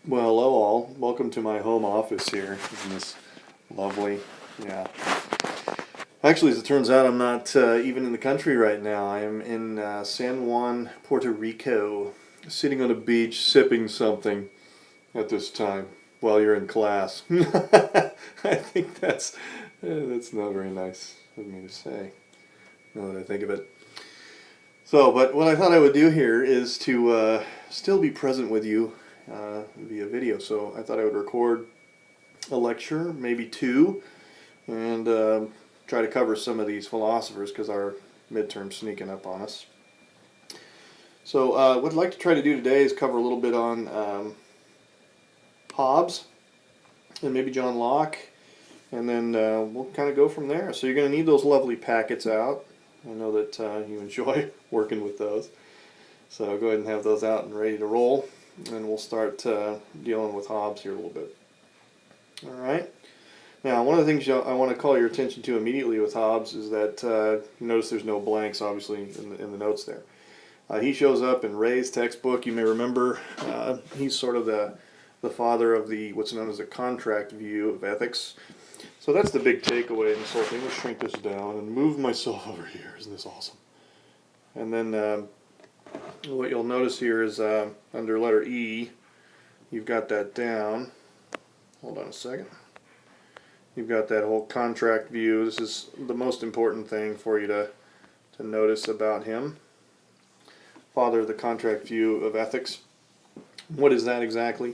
Well, hello all. Welcome to my home office here. Isn't this lovely? Yeah. Actually, as it turns out, I'm not even in the country right now. I am in San Juan, Puerto Rico, sitting on a beach sipping something at this time while you're in class. I think that's not very nice of me to say, now that I think of it. So, but what I thought I would do here is to still be present with you via video. So I thought I would record a lecture, maybe two, and try to cover some of these philosophers because our midterm's sneaking up on us. So what I'd like to try to do today is cover a little bit on Hobbes and maybe John Locke, and then we'll kind of go from there. So you're going to need those lovely packets out. I know that you enjoy working with those. So go ahead and have those out and ready to roll, and we'll start dealing with Hobbes here a little bit. All right. Now, one of the things I want to call your attention to immediately with Hobbes is that notice there's no blanks, obviously, in the notes there. He shows up in Ray's textbook. You may remember he's sort of the father of what's known as the contract view of ethics. So that's the big takeaway in this whole thing. Let's shrink this down and move myself over here. Isn't this awesome? And then what you'll notice here is under letter E, you've got that down. Hold on a second. You've got that whole contract view. This is the most important thing for you to notice about him. Father of the contract view of ethics. What is that exactly?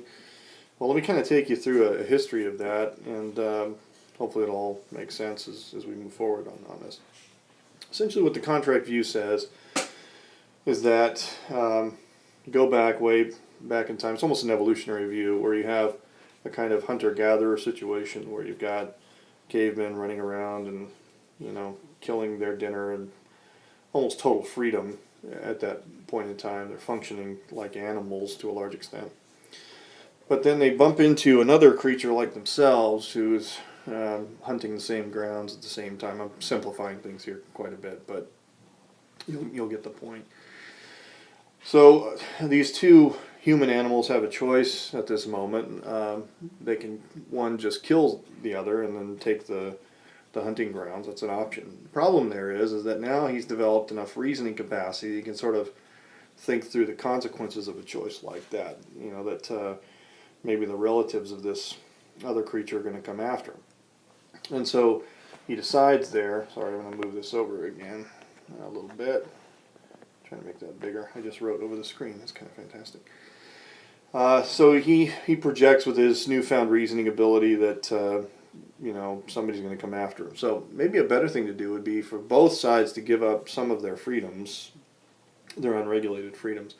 Well, let me kind of take you through a history of that, and hopefully it'll all make sense as we move forward on this. Essentially what the contract view says is that go way back in time. It's almost an evolutionary view where you have a kind of hunter-gatherer situation where you've got cavemen running around and, killing their dinner and almost total freedom at that point in time. They're functioning like animals to a large extent. But then they bump into another creature like themselves who's hunting the same grounds at the same time. I'm simplifying things here quite a bit, but you'll get the point. So these two human animals have a choice at this moment. They can, one, just kill the other and then take the hunting grounds. That's an option. The problem there is that now he's developed enough reasoning capacity he can sort of think through the consequences of a choice like that. That maybe the relatives of this other creature are going to come after him. And so he decides there, sorry, I'm going to move this over again a little bit. Trying to make that bigger. I just wrote over the screen. That's kind of fantastic. So he projects with his newfound reasoning ability that somebody's going to come after him. So maybe a better thing to do would be for both sides to give up some of their freedoms, their unregulated freedoms,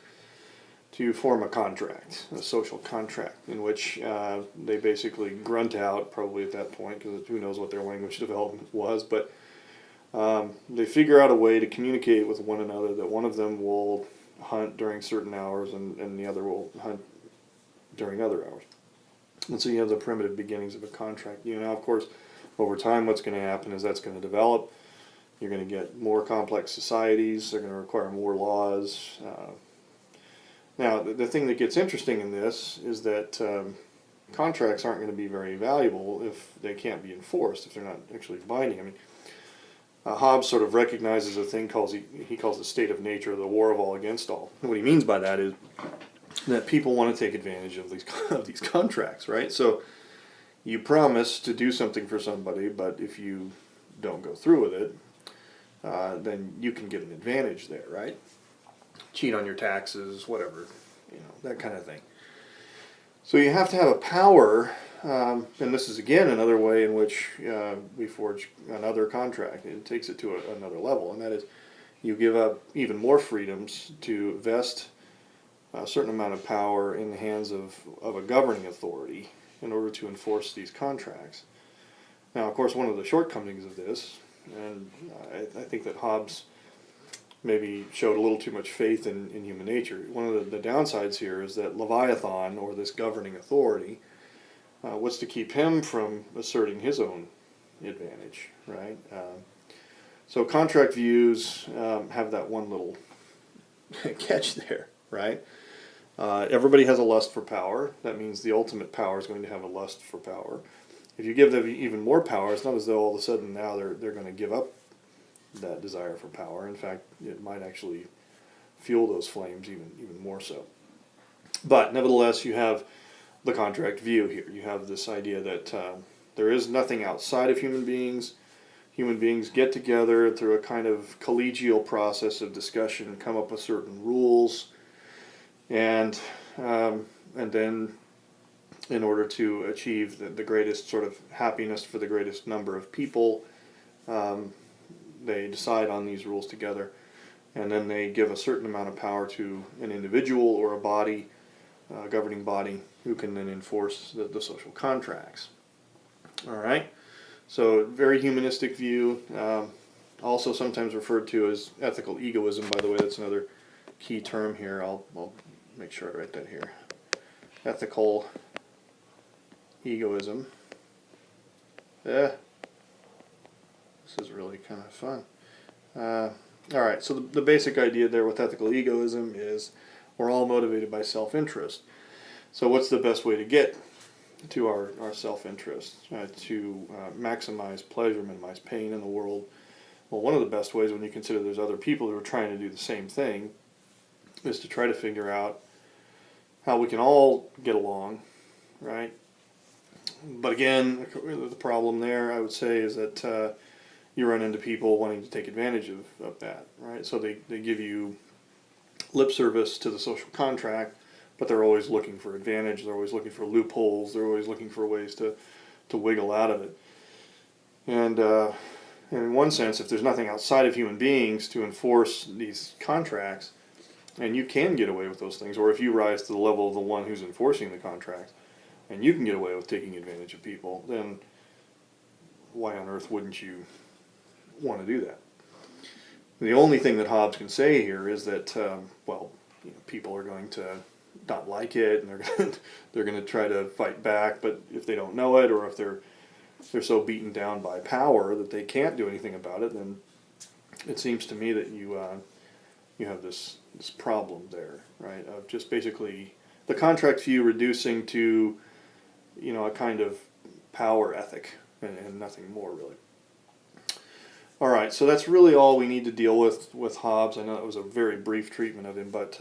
to form a contract, a social contract, in which they basically grunt out, probably at that point, because who knows what their language development was, but they figure out a way to communicate with one another that one of them will hunt during certain hours and the other will hunt during other hours. And so you have the primitive beginnings of a contract. Now, of course, over time what's going to happen is that's going to develop. You're going to get more complex societies. They're going to require more laws. Now, the thing that gets interesting in this is that contracts aren't going to be very valuable if they can't be enforced, if they're not actually binding. I mean, Hobbes sort of recognizes a thing he calls the state of nature, the war of all against all. And what he means by that is that people want to take advantage of these contracts, right? So you promise to do something for somebody, but if you don't go through with it, then you can get an advantage there, right? Cheat on your taxes, whatever, that kind of thing. So you have to have a power, and this is again another way in which we forge another contract. It takes it to another level, and that is you give up even more freedoms to vest a certain amount of power in the hands of a governing authority in order to enforce these contracts. Now, of course, one of the shortcomings of this, and I think that Hobbes maybe showed a little too much faith in human nature. One of the downsides here is that Leviathan, or this governing authority, what's to keep him from asserting his own advantage, right? So contract views have that one little catch there, right? Everybody has a lust for power. That means the ultimate power is going to have a lust for power. If you give them even more power, it's not as though all of a sudden now they're going to give up that desire for power. In fact, it might actually fuel those flames even more so. But nevertheless, you have the contract view here. You have this idea that there is nothing outside of human beings. Human beings get together through a kind of collegial process of discussion, come up with certain rules, and then in order to achieve the greatest sort of happiness for the greatest number of people, they decide on these rules together, and then they give a certain amount of power to an individual or a body, a governing body, who can then enforce the social contracts. All right, so very humanistic view, also sometimes referred to as ethical egoism. By the way, that's another key term here. I'll make sure I write that here. Ethical egoism. This is really kind of fun. All right, so the basic idea there with ethical egoism is we're all motivated by self-interest. So what's the best way to get to our self-interest, to maximize pleasure, minimize pain in the world? Well, one of the best ways, when you consider there's other people who are trying to do the same thing, is to try to figure out how we can all get along, right? But again, the problem there, I would say, is that you run into people wanting to take advantage of that, right? So they give you lip service to the social contract, but they're always looking for advantage, they're always looking for loopholes, they're always looking for ways to wiggle out of it. And in one sense, if there's nothing outside of human beings to enforce these contracts, and you can get away with those things, or if you rise to the level of the one who's enforcing the contract, and you can get away with taking advantage of people, then why on earth wouldn't you want to do that? The only thing that Hobbes can say here is that, people are going to not like it, and they're going to try to fight back, but if they don't know it, or if they're so beaten down by power that they can't do anything about it, then it seems to me that you have this problem there, right? Of just basically the contract view reducing to, a kind of power ethic and nothing more really. All right, so that's really all we need to deal with Hobbes. I know it was a very brief treatment of him, but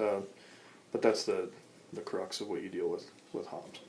that's the crux of what you deal with Hobbes.